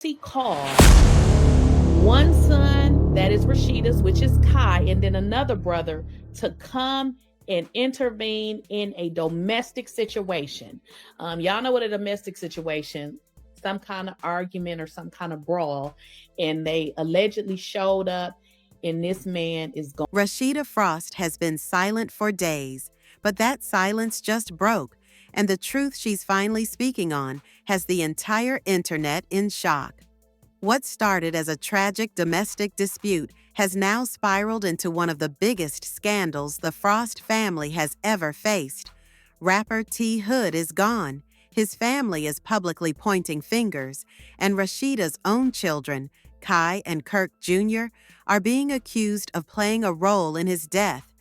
Kelsey called one son, that is Rasheeda's, which is Kai, and then another brother to come and intervene in a domestic situation. Y'all know what a domestic situation, some kind of argument or some kind of brawl, and they allegedly showed up, and this man is going. Rasheeda Frost has been silent for days, but that silence just broke, and the truth she's finally speaking on has the entire internet in shock. What started as a tragic domestic dispute has now spiraled into one of the biggest scandals the Frost family has ever faced. Rapper T. Hood is gone. His family is publicly pointing fingers, and Rasheeda's own children, Kai and Kirk Jr., are being accused of playing a role in his death.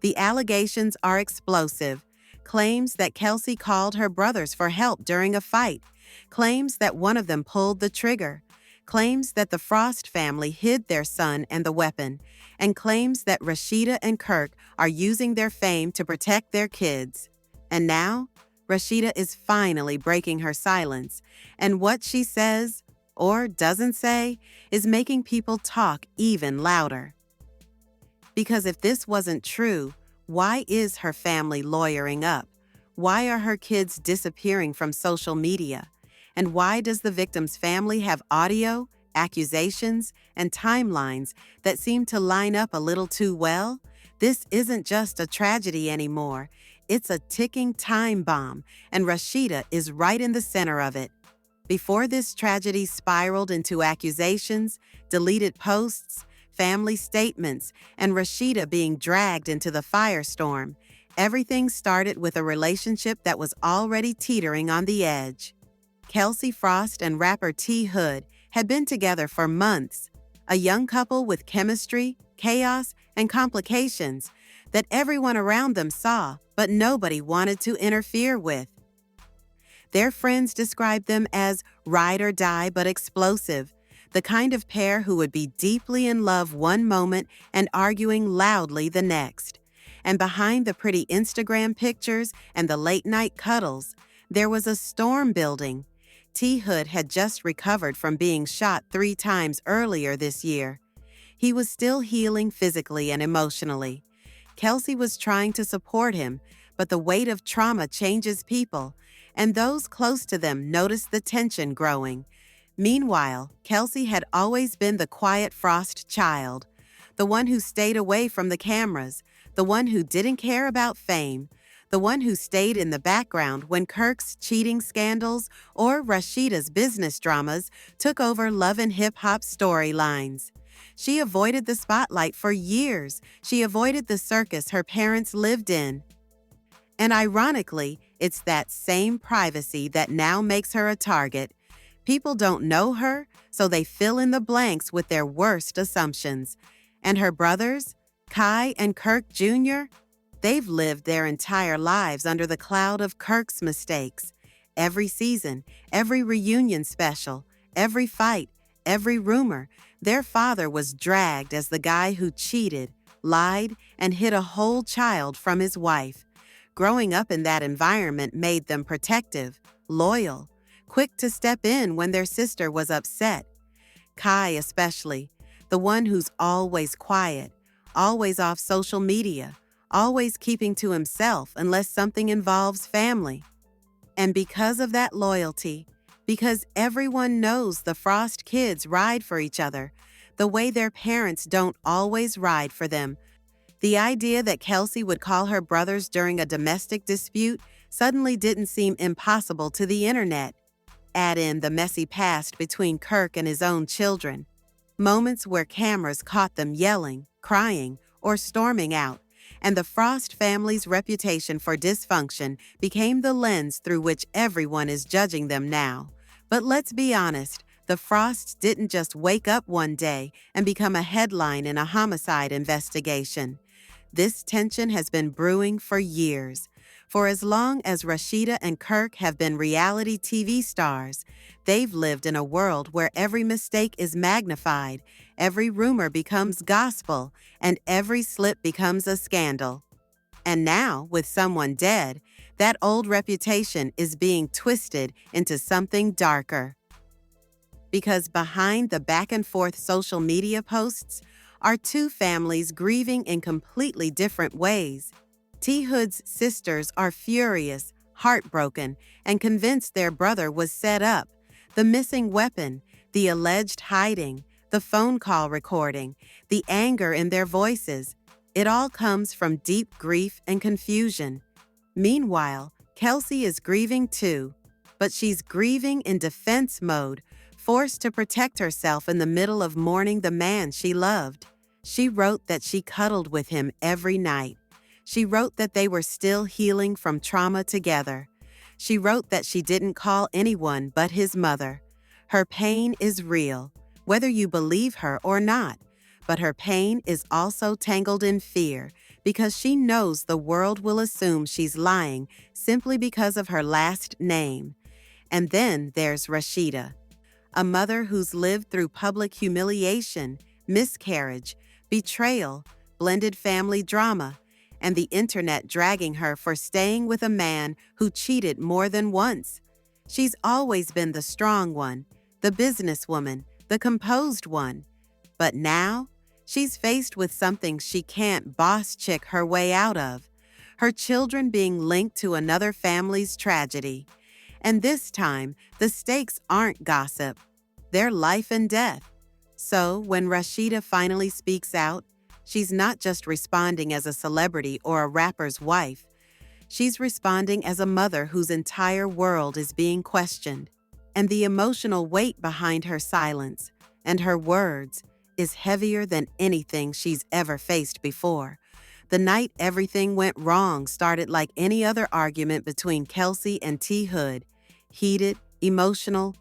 The allegations are explosive. Claims that Kelsey called her brothers for help during a fight. Claims that one of them pulled the trigger. Claims that the Frost family hid their son and the weapon. And claims that Rasheeda and Kirk are using their fame to protect their kids. And now, Rasheeda is finally breaking her silence. And what she says, or doesn't say, is making people talk even louder. Because if this wasn't true, why is her family lawyering up? Why are her kids disappearing from social media? And why does the victim's family have audio, accusations, and timelines that seem to line up a little too well? This isn't just a tragedy anymore. It's a ticking time bomb, and Rasheeda is right in the center of it. Before this tragedy spiraled into accusations, deleted posts, family statements, and Rasheeda being dragged into the firestorm, everything started with a relationship that was already teetering on the edge. Kelsey Frost and rapper T. Hood had been together for months, a young couple with chemistry, chaos, and complications that everyone around them saw, but nobody wanted to interfere with. Their friends described them as ride or die but explosive, the kind of pair who would be deeply in love one moment and arguing loudly the next. And behind the pretty Instagram pictures and the late-night cuddles, there was a storm building. T. Hood had just recovered from being shot 3 times earlier this year. He was still healing physically and emotionally. Kelsey was trying to support him, but the weight of trauma changes people, and those close to them noticed the tension growing. Meanwhile, Kelsey had always been the quiet Frost child, the one who stayed away from the cameras, the one who didn't care about fame, the one who stayed in the background when Kirk's cheating scandals or Rasheeda's business dramas took over love and hip-hop storylines. She avoided the spotlight for years. She avoided the circus her parents lived in. And ironically, it's that same privacy that now makes her a target. People don't know her, so they fill in the blanks with their worst assumptions. And her brothers, Kai and Kirk Jr., they've lived their entire lives under the cloud of Kirk's mistakes. Every season, every reunion special, every fight, every rumor, their father was dragged as the guy who cheated, lied, and hid a whole child from his wife. Growing up in that environment made them protective, loyal, quick to step in when their sister was upset. Kai especially, the one who's always quiet, always off social media, always keeping to himself unless something involves family. And because of that loyalty, because everyone knows the Frost kids ride for each other, the way their parents don't always ride for them, the idea that Kelsey would call her brothers during a domestic dispute suddenly didn't seem impossible to the internet. Add in the messy past between Kirk and his own children, moments where cameras caught them yelling, crying, or storming out, and the Frost family's reputation for dysfunction became the lens through which everyone is judging them now. But let's be honest, the Frosts didn't just wake up one day and become a headline in a homicide investigation. This tension has been brewing for years. For as long as Rasheeda and Kirk have been reality TV stars, they've lived in a world where every mistake is magnified, every rumor becomes gospel, and every slip becomes a scandal. And now, with someone dead, that old reputation is being twisted into something darker. because behind the back and forth social media posts are two families grieving in completely different ways. T. Hood's sisters are furious, heartbroken, and convinced their brother was set up. The missing weapon, the alleged hiding, the phone call recording, the anger in their voices, it all comes from deep grief and confusion. Meanwhile, Kelsey is grieving too, but she's grieving in defense mode, forced to protect herself in the middle of mourning the man she loved. She wrote that she cuddled with him every night. She wrote that they were still healing from trauma together. She wrote that she didn't call anyone but his mother. Her pain is real, whether you believe her or not, but her pain is also tangled in fear because she knows the world will assume she's lying simply because of her last name. And then there's Rasheeda, a mother who's lived through public humiliation, miscarriage, betrayal, blended family drama, and the internet dragging her for staying with a man who cheated more than once. She's always been the strong one, the businesswoman, the composed one. But now, she's faced with something she can't boss chick her way out of, her children being linked to another family's tragedy. And this time, the stakes aren't gossip. They're life and death. So when Rasheeda finally speaks out, she's not just responding as a celebrity or a rapper's wife. She's responding as a mother whose entire world is being questioned. And the emotional weight behind her silence and her words is heavier than anything she's ever faced before. The night everything went wrong started like any other argument between Kelsey and T. Hood, heated, emotional,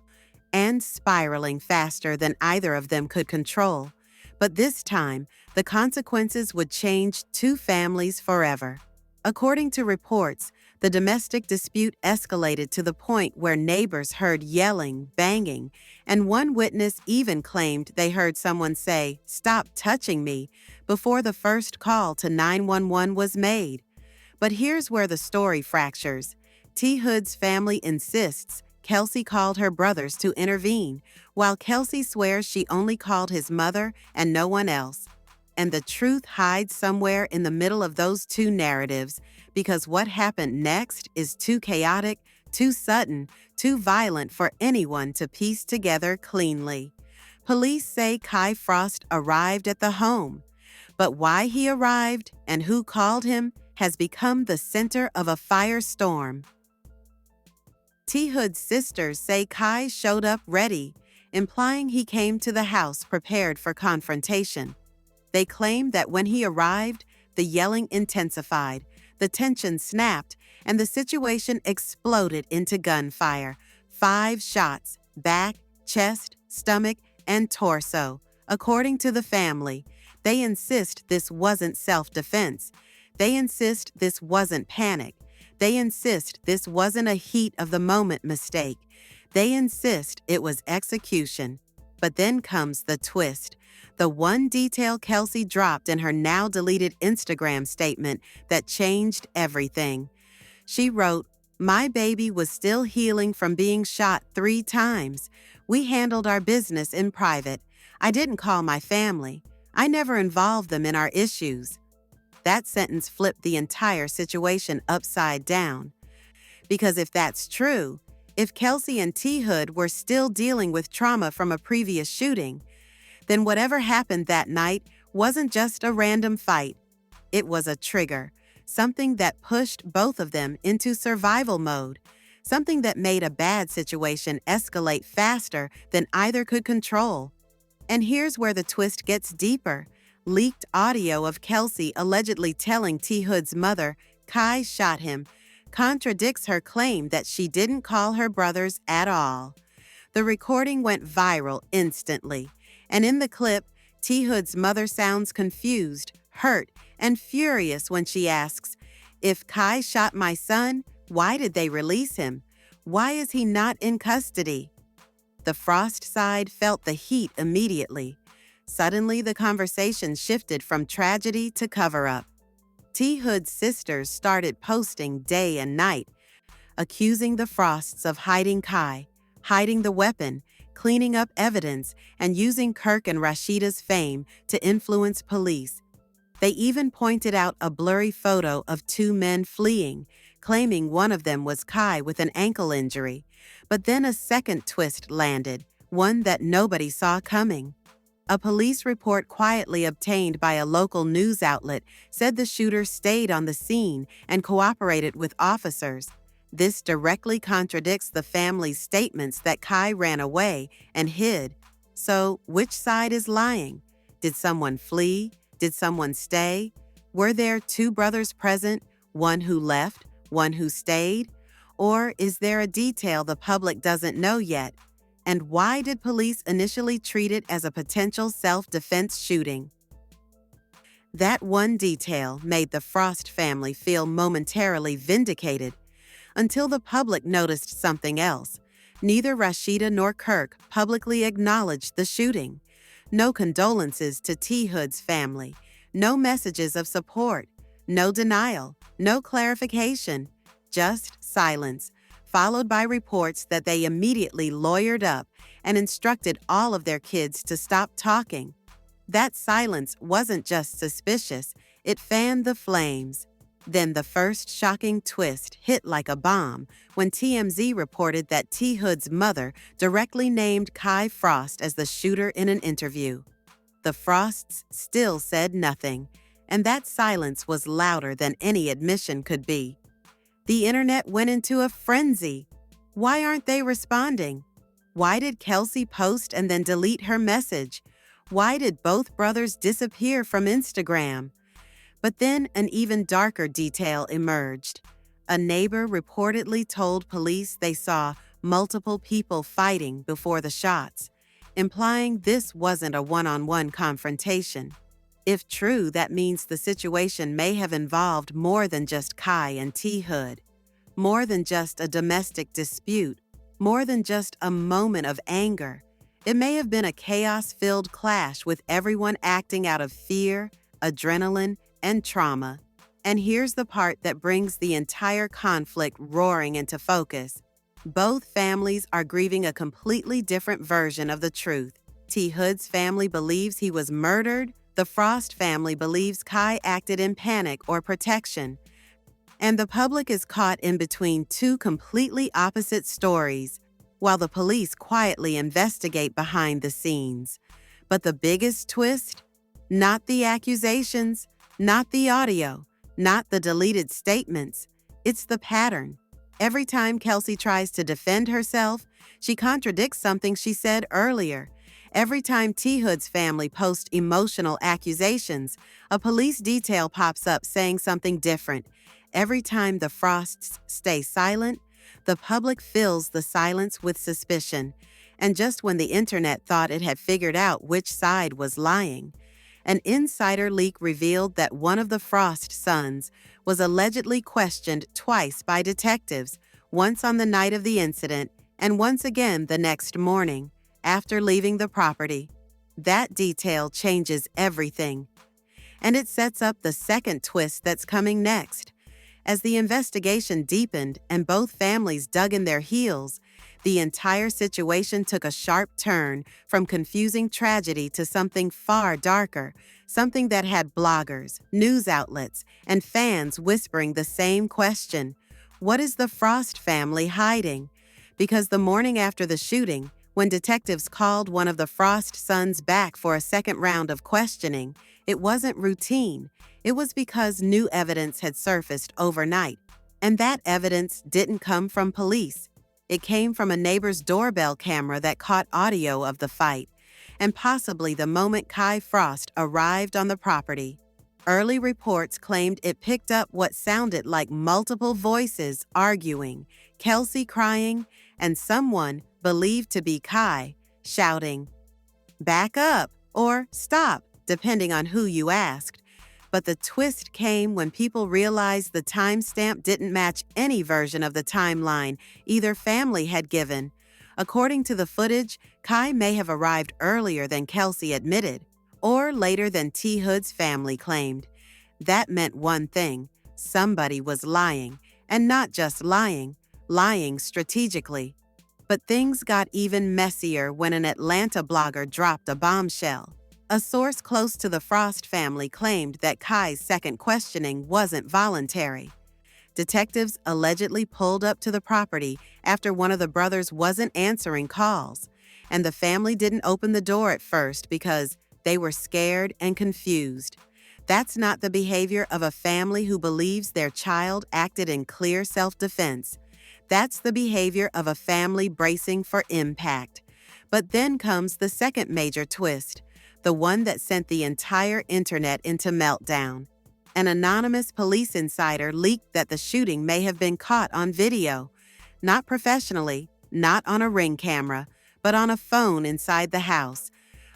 and spiraling faster than either of them could control. But this time, the consequences would change two families forever. According to reports, the domestic dispute escalated to the point where neighbors heard yelling, banging, and one witness even claimed they heard someone say, "Stop touching me," before the first call to 911 was made. But here's where the story fractures. T. Hood's family insists Kelsey called her brothers to intervene, while Kelsey swears she only called his mother and no one else. And the truth hides somewhere in the middle of those two narratives, because what happened next is too chaotic, too sudden, too violent for anyone to piece together cleanly. Police say Kai Frost arrived at the home, but why he arrived and who called him has become the center of a firestorm. T. Hood's sisters say Kai showed up ready, implying he came to the house prepared for confrontation. They claim that when he arrived, the yelling intensified, the tension snapped, and the situation exploded into gunfire. 5 shots, back, chest, stomach, and torso. According to the family, they insist this wasn't self-defense. They insist this wasn't panic. They insist this wasn't a heat-of-the-moment mistake. They insist it was execution. But then comes the twist. The one detail Kelsey dropped in her now-deleted Instagram statement that changed everything. She wrote, "My baby was still healing from being shot 3 times. We handled our business in private. I didn't call my family. I never involved them in our issues." That sentence flipped the entire situation upside down. Because if that's true, if Kelsey and T. Hood were still dealing with trauma from a previous shooting, then whatever happened that night wasn't just a random fight. It was a trigger, something that pushed both of them into survival mode, something that made a bad situation escalate faster than either could control. And here's where the twist gets deeper. Leaked audio of Kelsey allegedly telling T. Hood's mother Kai shot him contradicts her claim that she didn't call her brothers at all. The recording went viral instantly, and in the clip, T. Hood's mother sounds confused, hurt, and furious when she asks, "If Kai shot my son, why did they release him? Why is he not in custody?" The Frost side felt the heat immediately. Suddenly, the conversation shifted from tragedy to cover-up. T. Hood's sisters started posting day and night, accusing the Frosts of hiding Kai, hiding the weapon, cleaning up evidence, and using Kirk and Rasheeda's fame to influence police. They even pointed out a blurry photo of two men fleeing, claiming one of them was Kai with an ankle injury. But then a second twist landed, one that nobody saw coming. A police report quietly obtained by a local news outlet said the shooter stayed on the scene and cooperated with officers. This directly contradicts the family's statements that Kai ran away and hid. So, which side is lying? Did someone flee? Did someone stay? Were there two brothers present, one who left, one who stayed? Or is there a detail the public doesn't know yet? And why did police initially treat it as a potential self-defense shooting? That one detail made the Frost family feel momentarily vindicated, until the public noticed something else. Neither Rasheeda nor Kirk publicly acknowledged the shooting. No condolences to T. Hood's family, no messages of support, no denial, no clarification, just silence, followed by reports that they immediately lawyered up and instructed all of their kids to stop talking. That silence wasn't just suspicious, it fanned the flames. Then the first shocking twist hit like a bomb when TMZ reported that T. Hood's mother directly named Kai Frost as the shooter in an interview. The Frosts still said nothing, and that silence was louder than any admission could be. The internet went into a frenzy. Why aren't they responding? Why did Kelsey post and then delete her message? Why did both brothers disappear from Instagram? But then an even darker detail emerged. A neighbor reportedly told police they saw multiple people fighting before the shots, implying this wasn't a one-on-one confrontation. If true, that means the situation may have involved more than just Kai and T. Hood, more than just a domestic dispute, more than just a moment of anger. It may have been a chaos-filled clash with everyone acting out of fear, adrenaline, and trauma. And here's the part that brings the entire conflict roaring into focus. Both families are grieving a completely different version of the truth. T. Hood's family believes he was murdered. The Frost family believes Kai acted in panic or protection. And the public is caught in between two completely opposite stories, while the police quietly investigate behind the scenes. But the biggest twist? Not the accusations, not the audio, not the deleted statements. It's the pattern. Every time Kelsey tries to defend herself, she contradicts something she said earlier. Every time T. Hood's family posts emotional accusations, a police detail pops up saying something different. Every time the Frosts stay silent, the public fills the silence with suspicion. And just when the internet thought it had figured out which side was lying, an insider leak revealed that one of the Frost sons was allegedly questioned twice by detectives, once on the night of the incident and once again the next morning after leaving the property. That detail changes everything. And it sets up the second twist that's coming next. As the investigation deepened and both families dug in their heels, the entire situation took a sharp turn from confusing tragedy to something far darker, something that had bloggers, news outlets, and fans whispering the same question: what is the Frost family hiding? Because the morning after the shooting, when detectives called one of the Frost sons back for a second round of questioning, it wasn't routine. It was because new evidence had surfaced overnight, and that evidence didn't come from police. It came from a neighbor's doorbell camera that caught audio of the fight, and possibly the moment Kai Frost arrived on the property. Early reports claimed it picked up what sounded like multiple voices arguing, Kelsey crying, and someone, believed to be Kai, shouting, "Back up," or "Stop," depending on who you asked. But the twist came when people realized the timestamp didn't match any version of the timeline either family had given. According to the footage, Kai may have arrived earlier than Kelsey admitted, or later than T. Hood's family claimed. That meant one thing: somebody was lying, and not just lying, lying strategically. But things got even messier when an Atlanta blogger dropped a bombshell. A source close to the Frost family claimed that Kai's second questioning wasn't voluntary. Detectives allegedly pulled up to the property after one of the brothers wasn't answering calls, and the family didn't open the door at first because they were scared and confused. That's not the behavior of a family who believes their child acted in clear self-defense. That's the behavior of a family bracing for impact. But then comes the second major twist, the one that sent the entire internet into meltdown. An anonymous police insider leaked that the shooting may have been caught on video, not professionally, not on a Ring camera, but on a phone inside the house.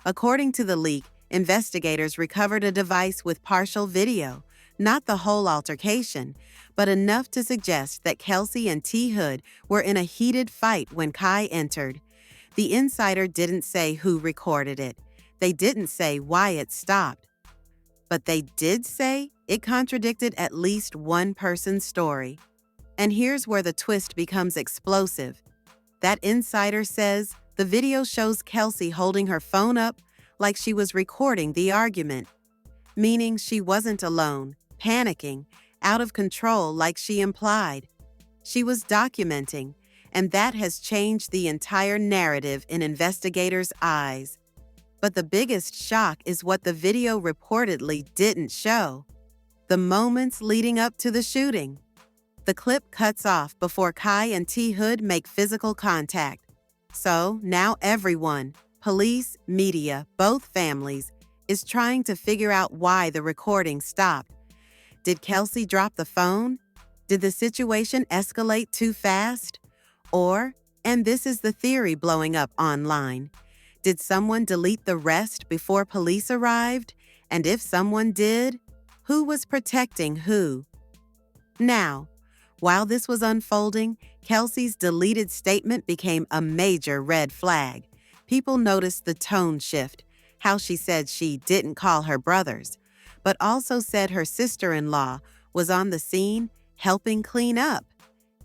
According to the leak, investigators recovered a device with partial video, not the whole altercation, but enough to suggest that Kelsey and T. Hood were in a heated fight when Kai entered. The insider didn't say who recorded it. They didn't say why it stopped. But they did say it contradicted at least one person's story. And here's where the twist becomes explosive. That insider says the video shows Kelsey holding her phone up like she was recording the argument, meaning she wasn't alone, panicking, out of control like she implied. She was documenting, and that has changed the entire narrative in investigators' eyes. But the biggest shock is what the video reportedly didn't show: the moments leading up to the shooting. The clip cuts off before Kai and T. Hood make physical contact. So now everyone, police, media, both families, is trying to figure out why the recording stopped. Did Kelsey drop the phone? Did the situation escalate too fast? Or, and this is the theory blowing up online, did someone delete the rest before police arrived? And if someone did, who was protecting who? Now, while this was unfolding, Kelsey's deleted statement became a major red flag. People noticed the tone shift, how she said she didn't call her brothers, but also said her sister-in-law was on the scene helping clean up.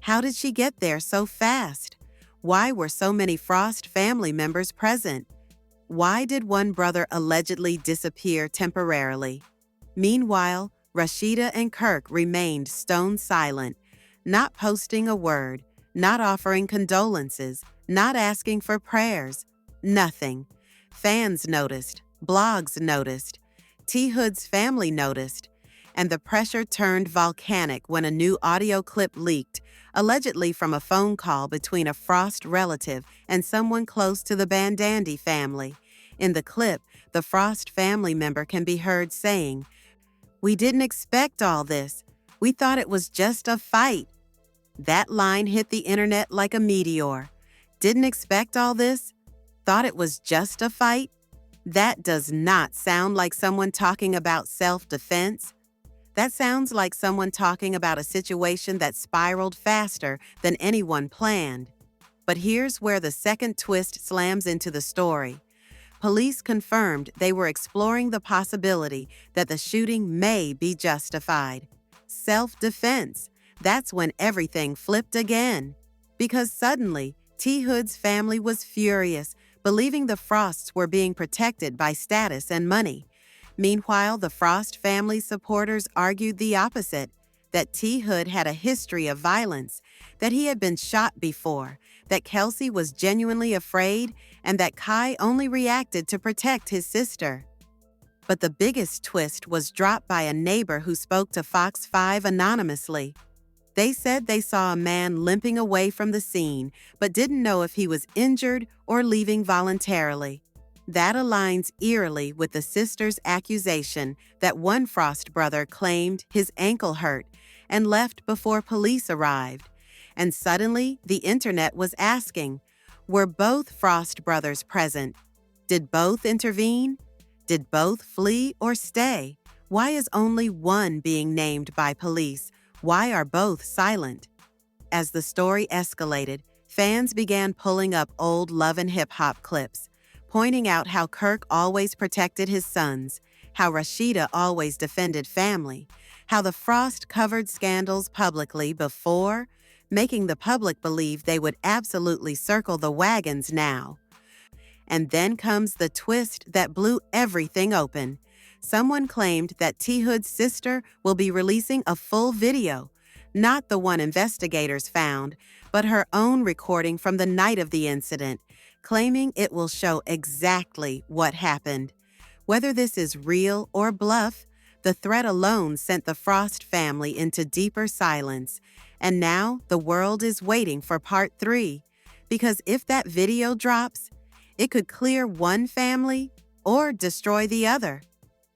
How did she get there so fast? Why were so many Frost family members present? Why did one brother allegedly disappear temporarily? Meanwhile, Rasheeda and Kirk remained stone silent, not posting a word, not offering condolences, not asking for prayers. Nothing. Fans noticed, blogs noticed, T. Hood's family noticed, and the pressure turned volcanic when a new audio clip leaked, allegedly from a phone call between a Frost relative and someone close to the Bandandy family. In the clip, the Frost family member can be heard saying, "We didn't expect all this. We thought it was just a fight." That line hit the internet like a meteor. Didn't expect all this? Thought it was just a fight? That does not sound like someone talking about self-defense. That sounds like someone talking about a situation that spiraled faster than anyone planned. But here's where the second twist slams into the story. Police confirmed they were exploring the possibility that the shooting may be justified. Self-defense. That's when everything flipped again. Because suddenly, T. Hood's family was furious, believing the Frosts were being protected by status and money. Meanwhile, the Frost family supporters argued the opposite, that T. Hood had a history of violence, that he had been shot before, that Kelsey was genuinely afraid, and that Kai only reacted to protect his sister. But the biggest twist was dropped by a neighbor who spoke to Fox 5 anonymously. They said they saw a man limping away from the scene, but didn't know if he was injured or leaving voluntarily. That aligns eerily with the sister's accusation that one Frost brother claimed his ankle hurt and left before police arrived. And suddenly, the internet was asking, were both Frost brothers present? Did both intervene? Did both flee or stay? Why is only one being named by police? Why are both silent? As the story escalated, fans began pulling up old Love and Hip Hop clips, pointing out how Kirk always protected his sons, how Rasheeda always defended family, how the Frost covered scandals publicly before, making the public believe they would absolutely circle the wagons now. And then comes the twist that blew everything open. Someone claimed that T. Hood's sister will be releasing a full video, not the one investigators found, but her own recording from the night of the incident, claiming it will show exactly what happened. Whether this is real or bluff, the threat alone sent the Frost family into deeper silence, and now the world is waiting for part 3, because if that video drops, it could clear one family or destroy the other.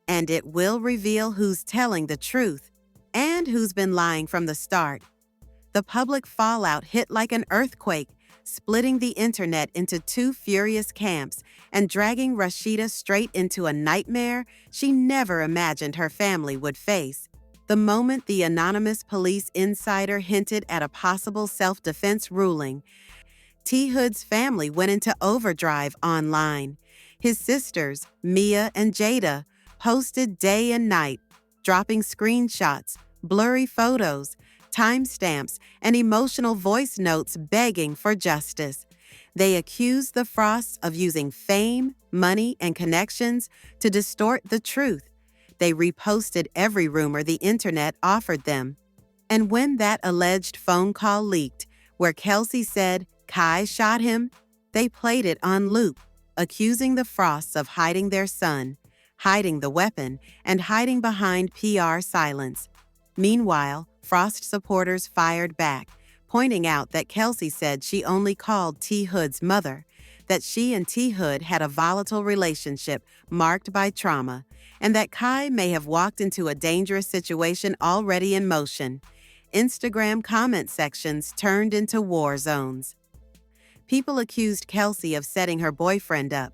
And it will reveal who's telling the truth and who's been lying from the start. The public fallout hit like an earthquake, splitting the internet into 2 furious camps and dragging Rasheeda straight into a nightmare she never imagined her family would face. The moment the anonymous police insider hinted at a possible self-defense ruling, T. Hood's family went into overdrive online. His sisters, Mia and Jada, posted day and night, dropping screenshots, blurry photos, timestamps, and emotional voice notes begging for justice. They accused the Frosts of using fame, money, and connections to distort the truth. They reposted every rumor the internet offered them. And when that alleged phone call leaked, where Kelsey said Kai shot him, they played it on loop, accusing the Frosts of hiding their son, hiding the weapon, and hiding behind PR silence. Meanwhile, Frost supporters fired back, pointing out that Kelsey said she only called T. Hood's mother, that she and T. Hood had a volatile relationship marked by trauma, and that Kai may have walked into a dangerous situation already in motion. Instagram comment sections turned into war zones. People accused Kelsey of setting her boyfriend up.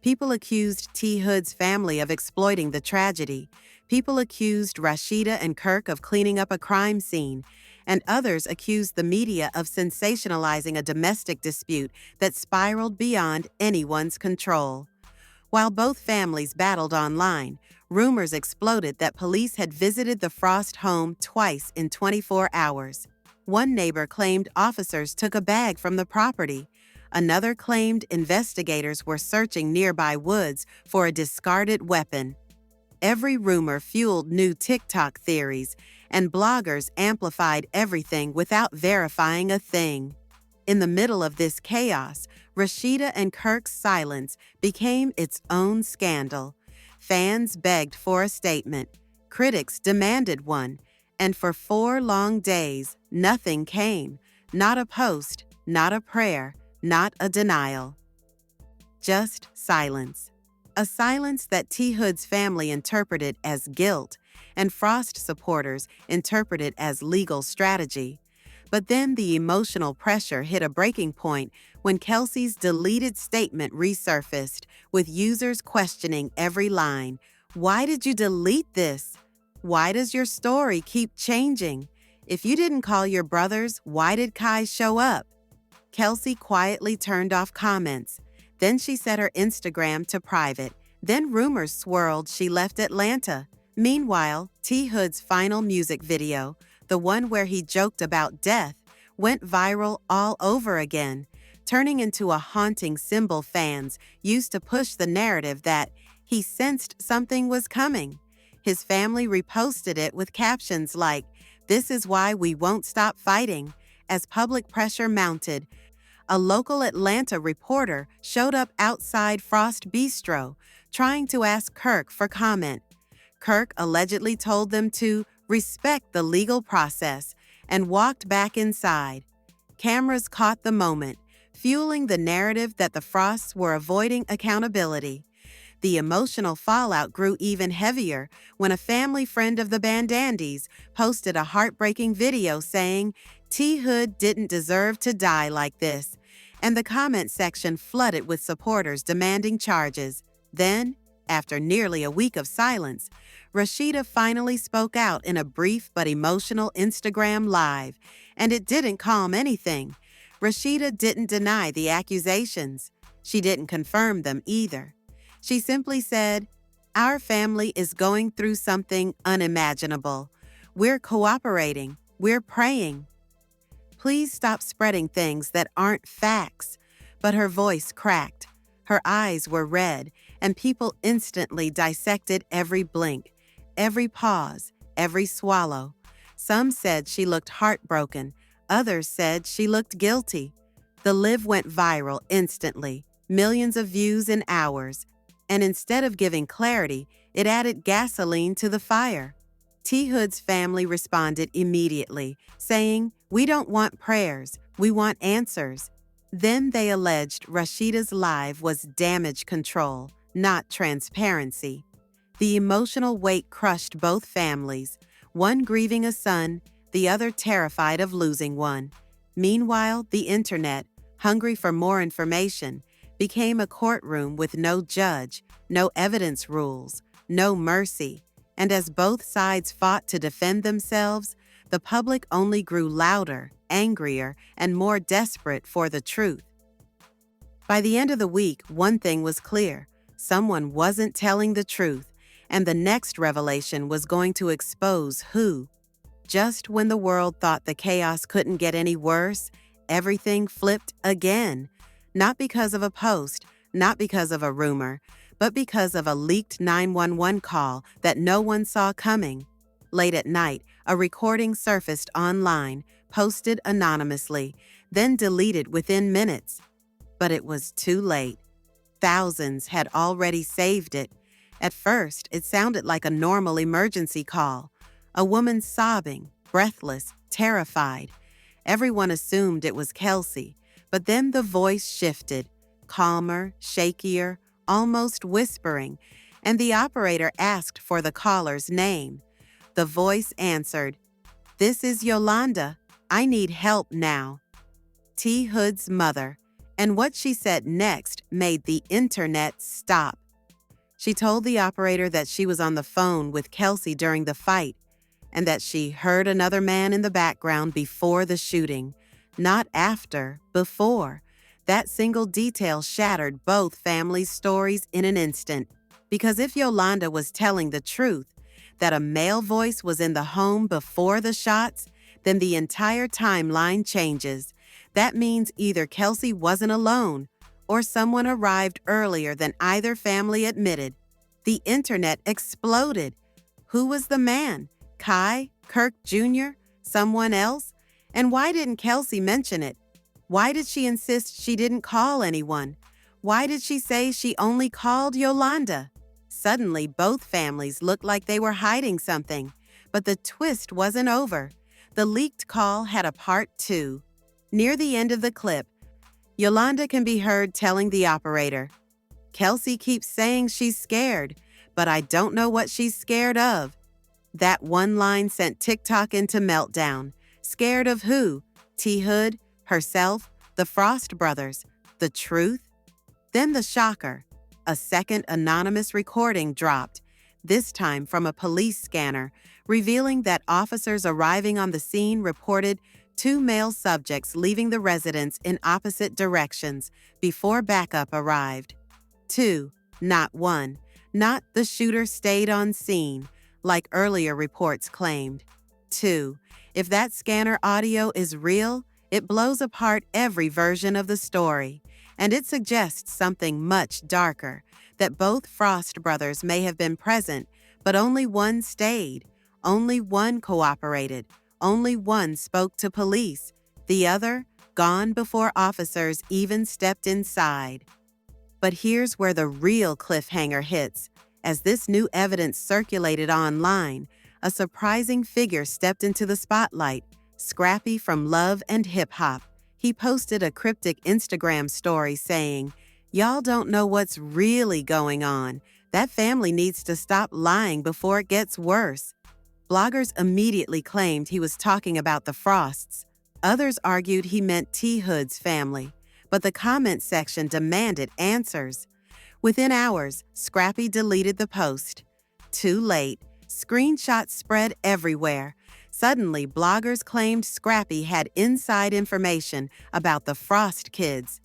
People accused T. Hood's family of exploiting the tragedy. People accused Rasheeda and Kirk of cleaning up a crime scene. And others accused the media of sensationalizing a domestic dispute that spiraled beyond anyone's control. While both families battled online, rumors exploded that police had visited the Frost home twice in 24 hours. One neighbor claimed officers took a bag from the property. Another claimed investigators were searching nearby woods for a discarded weapon. Every rumor fueled new TikTok theories, and bloggers amplified everything without verifying a thing. In the middle of this chaos, Rasheeda and Kirk's silence became its own scandal. Fans begged for a statement. Critics demanded one. And for 4 long days, nothing came. Not a post, not a prayer, not a denial. Just silence. A silence that T. Hood's family interpreted as guilt, and Frost supporters interpreted as legal strategy. But then the emotional pressure hit a breaking point when Kelsey's deleted statement resurfaced, with users questioning every line. Why did you delete this? Why does your story keep changing? If you didn't call your brothers, why did Kai show up? Kelsey quietly turned off comments. Then she set her Instagram to private. Then rumors swirled she left Atlanta. Meanwhile, T. Hood's final music video, the one where he joked about death, went viral all over again, turning into a haunting symbol fans used to push the narrative that he sensed something was coming. His family reposted it with captions like, "This is why we won't stop fighting." As public pressure mounted, a local Atlanta reporter showed up outside Frost Bistro, trying to ask Kirk for comment. Kirk allegedly told them to respect the legal process and walked back inside. Cameras caught the moment, fueling the narrative that the Frosts were avoiding accountability. The emotional fallout grew even heavier when a family friend of the Bandandys posted a heartbreaking video saying T. Hood didn't deserve to die like this, and the comment section flooded with supporters demanding charges. Then, after nearly a week of silence, Rasheeda finally spoke out in a brief but emotional Instagram Live, and it didn't calm anything. Rasheeda didn't deny the accusations. She didn't confirm them either. She simply said, "Our family is going through something unimaginable. We're cooperating. We're praying." Please stop spreading things that aren't facts. But her voice cracked. Her eyes were red, and people instantly dissected every blink, every pause, every swallow. Some said she looked heartbroken. Others said she looked guilty. The live went viral instantly, millions of views in hours. And instead of giving clarity, it added gasoline to the fire. T. Hood's family responded immediately, saying, "We don't want prayers, we want answers." Then they alleged Rasheeda's live was damage control, not transparency. The emotional weight crushed both families, one grieving a son, the other terrified of losing one. Meanwhile, the internet, hungry for more information, became a courtroom with no judge, no evidence rules, no mercy. And as both sides fought to defend themselves, the public only grew louder, angrier, and more desperate for the truth. By the end of the week, one thing was clear. Someone wasn't telling the truth, and the next revelation was going to expose who. Just when the world thought the chaos couldn't get any worse, everything flipped again. Not because of a post, not because of a rumor, but because of a leaked 911 call that no one saw coming. Late at night, a recording surfaced online, posted anonymously, then deleted within minutes. But it was too late. Thousands had already saved it. At first, it sounded like a normal emergency call. A woman sobbing, breathless, terrified. Everyone assumed it was Kelsey, but then the voice shifted, calmer, shakier, almost whispering, and the operator asked for the caller's name. The voice answered, "This is Yolanda. I need help now." T. Hood's mother, and what she said next made the internet stop. She told the operator that she was on the phone with Kelsey during the fight, and that she heard another man in the background before the shooting, not after, before. That single detail shattered both families' stories in an instant. Because if Yolanda was telling the truth, that a male voice was in the home before the shots, then the entire timeline changes. That means either Kelsey wasn't alone, or someone arrived earlier than either family admitted. The internet exploded. Who was the man? Kai? Kirk Jr.? Someone else? And why didn't Kelsey mention it? Why did she insist she didn't call anyone? Why did she say she only called Yolanda? Suddenly, both families looked like they were hiding something. But the twist wasn't over. The leaked call had a part 2. Near the end of the clip, Yolanda can be heard telling the operator, "Kelsey keeps saying she's scared, but I don't know what she's scared of." That one line sent TikTok into meltdown. Scared of who? T. Hood? Herself? The Frost brothers? The truth? Then the shocker. A second anonymous recording dropped, this time from a police scanner, revealing that officers arriving on the scene reported 2 male subjects leaving the residence in opposite directions before backup arrived. 2, not 1. Not the shooter stayed on scene, like earlier reports claimed. 2. If that scanner audio is real, it blows apart every version of the story, and it suggests something much darker, that both Frost brothers may have been present, but only one stayed, only one cooperated, only one spoke to police, the other gone before officers even stepped inside. But here's where the real cliffhanger hits. As this new evidence circulated online, a surprising figure stepped into the spotlight, Scrappy from Love and Hip Hop. He posted a cryptic Instagram story saying, "Y'all don't know what's really going on. That family needs to stop lying before it gets worse." Bloggers immediately claimed he was talking about the Frosts. Others argued he meant T. Hood's family, but the comment section demanded answers. Within hours, Scrappy deleted the post. Too late. Screenshots spread everywhere. Suddenly, bloggers claimed Scrappy had inside information about the Frost kids.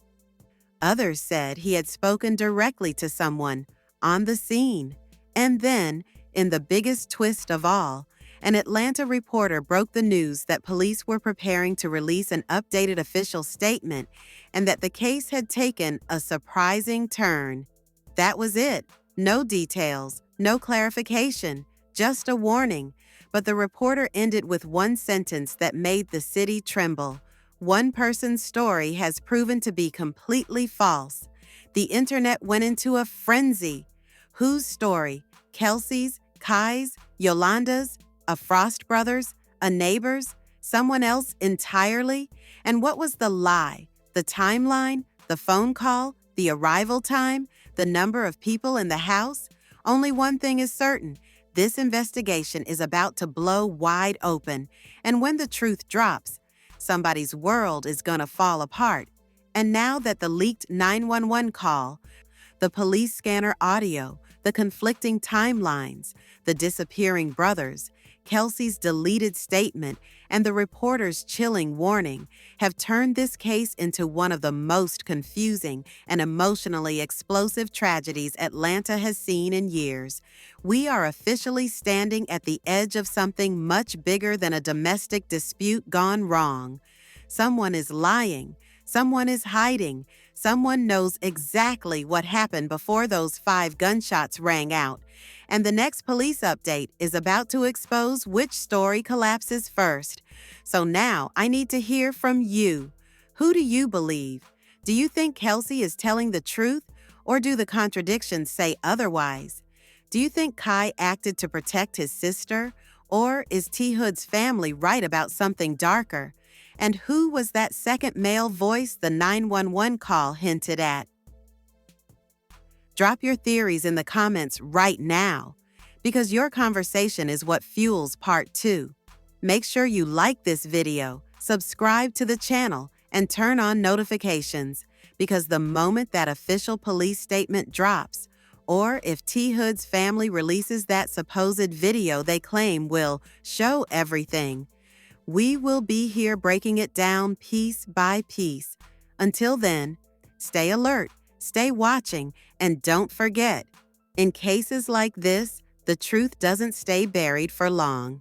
Others said he had spoken directly to someone on the scene. And then, in the biggest twist of all, An Atlanta reporter broke the news that police were preparing to release an updated official statement and that the case had taken a surprising turn. That was it. No details, no clarification, just a warning. But the reporter ended with one sentence that made the city tremble. One person's story has proven to be completely false. The internet went into a frenzy. Whose story? Kelsey's, Kai's, Yolanda's, a Frost brothers, a neighbor's, someone else entirely? And what was the lie? The timeline? The phone call? The arrival time? The number of people in the house? Only one thing is certain. This investigation is about to blow wide open. And when the truth drops, somebody's world is gonna fall apart. And now that the leaked 911 call, the police scanner audio, the conflicting timelines, the disappearing brothers, Kelsey's deleted statement, and the reporter's chilling warning have turned this case into one of the most confusing and emotionally explosive tragedies Atlanta has seen in years. We are officially standing at the edge of something much bigger than a domestic dispute gone wrong. Someone is lying. Someone is hiding. Someone knows exactly what happened before those 5 gunshots rang out. And the next police update is about to expose which story collapses first. So now I need to hear from you. Who do you believe? Do you think Kelsey is telling the truth, or do the contradictions say otherwise? Do you think Kai acted to protect his sister, or is T. Hood's family right about something darker? And who was that second male voice the 911 call hinted at? Drop your theories in the comments right now, because your conversation is what fuels part 2. Make sure you like this video, subscribe to the channel, and turn on notifications, because the moment that official police statement drops, or if T. Hood's family releases that supposed video they claim will show everything, we will be here breaking it down piece by piece. Until then, stay alert, stay watching, and don't forget, in cases like this, the truth doesn't stay buried for long.